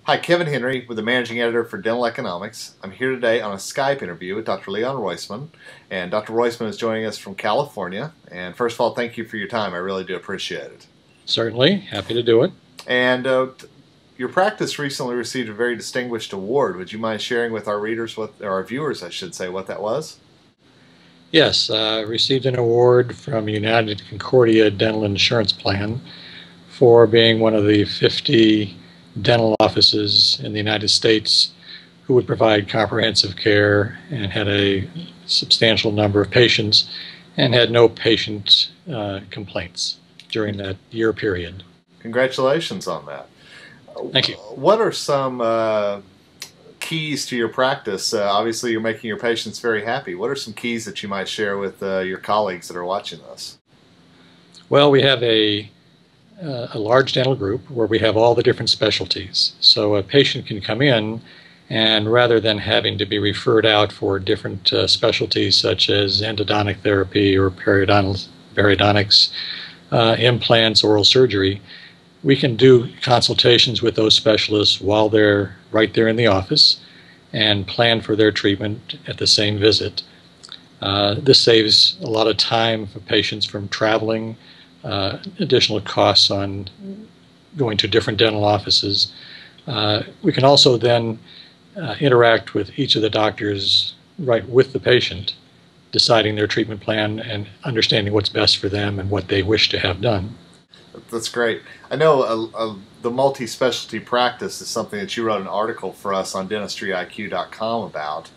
Hi, Kevin Henry with the Managing Editor for Dental Economics. I'm here today on a Skype interview with Dr. Leon Roisman, and Dr. Roisman is joining us from California. And first of all, thank you for your time. I really do appreciate it. Certainly, happy to do it. And your practice recently received a very distinguished award. Would you mind sharing with our readers, or our viewers, I should say, what that was? Yes, received an award from United Concordia Dental Insurance Plan for being one of the 50 dental offices in the United States who would provide comprehensive care and had a substantial number of patients and had no patient complaints during that year period. Congratulations on that. Thank you. What are some keys to your practice? Obviously, you're making your patients very happy. What are some keys that you might share with your colleagues that are watching this? Well, we have a large dental group where we have all the different specialties. So a patient can come in and rather than having to be referred out for different specialties such as endodontic therapy or periodontics, implants, oral surgery, we can do consultations with those specialists while they're right there in the office and plan for their treatment at the same visit. This saves a lot of time for patients from traveling, additional costs on going to different dental offices. We can also then interact with each of the doctors right with the patient, deciding their treatment plan and understanding what's best for them and what they wish to have done. That's great. I know the multi-specialty practice is something that you wrote an article for us on dentistryIQ.com about.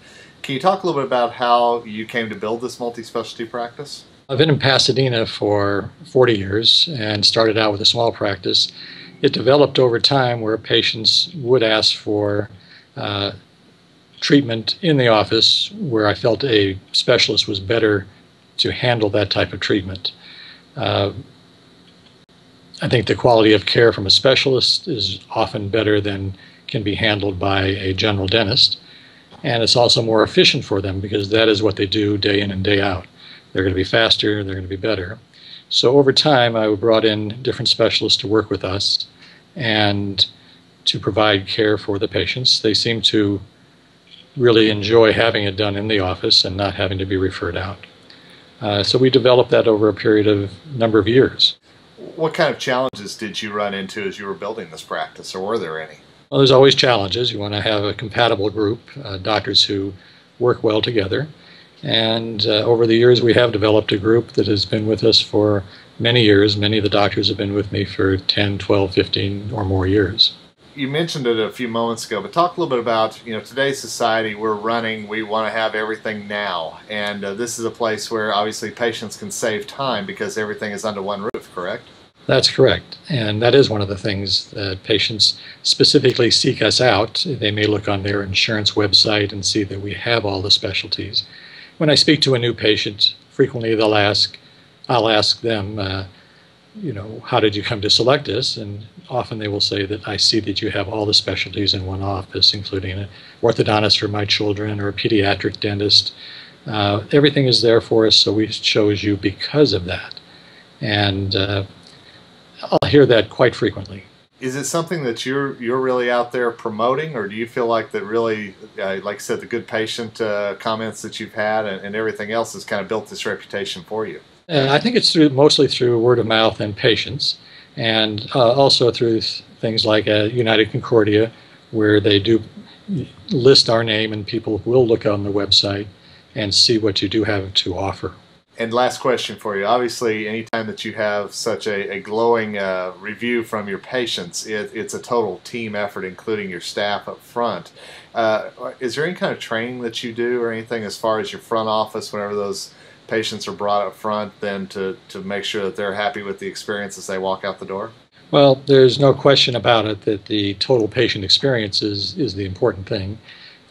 Can you talk a little bit about how you came to build this multi-specialty practice? I've been in Pasadena for 40 years and started out with a small practice. It developed over time where patients would ask for treatment in the office where I felt a specialist was better to handle that type of treatment. I think the quality of care from a specialist is often better than can be handled by a general dentist. And it's also more efficient for them because that is what they do day in and day out. They're going to be faster, they're going to be better. So over time, I brought in different specialists to work with us and to provide care for the patients. They seem to really enjoy having it done in the office and not having to be referred out. So we developed that over a period of number of years. What kind of challenges did you run into as you were building this practice, or were there any? Well, there's always challenges. You want to have a compatible group, doctors who work well together. And over the years, we have developed a group that has been with us for many years. Many of the doctors have been with me for 10, 12, 15 or more years. You mentioned it a few moments ago, but talk a little bit about, today's society, we want to have everything now. And this is a place where obviously patients can save time because everything is under one roof, correct? That's correct. And that is one of the things that patients specifically seek us out. They may look on their insurance website and see that we have all the specialties. When I speak to a new patient, frequently I'll ask them, how did you come to select us? And often they will say that I see that you have all the specialties in one office, including an orthodontist for my children or a pediatric dentist. Everything is there for us, so we chose you because of that. And I'll hear that quite frequently. Is it something that you're really out there promoting, or do you feel like that really, like I said, the good patient comments that you've had and everything else has kind of built this reputation for you? I think it's mostly through word of mouth and patients, and also through things like United Concordia, where they do list our name and people will look on the website and see what you do have to offer. And last question for you. Obviously, anytime that you have such a glowing review from your patients, it's a total team effort, including your staff up front. Is there any kind of training that you do or anything as far as your front office whenever those patients are brought up front, then to make sure that they're happy with the experience as they walk out the door? Well, there's no question about it that the total patient experience is the important thing.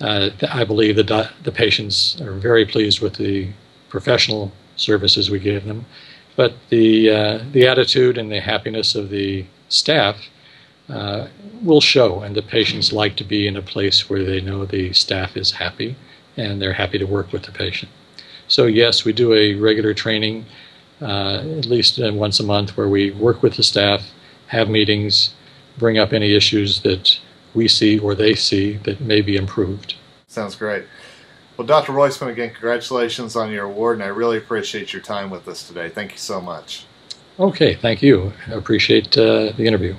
I believe that the patients are very pleased with the professional services we gave them, but the attitude and the happiness of the staff will show, and the patients like to be in a place where they know the staff is happy and they're happy to work with the patient. So yes, we do a regular training at least once a month where we work with the staff, have meetings, bring up any issues that we see or they see that may be improved. Sounds great. Well, Dr. Roisman, again, congratulations on your award, and I really appreciate your time with us today. Thank you so much. Okay, thank you. I appreciate the interview.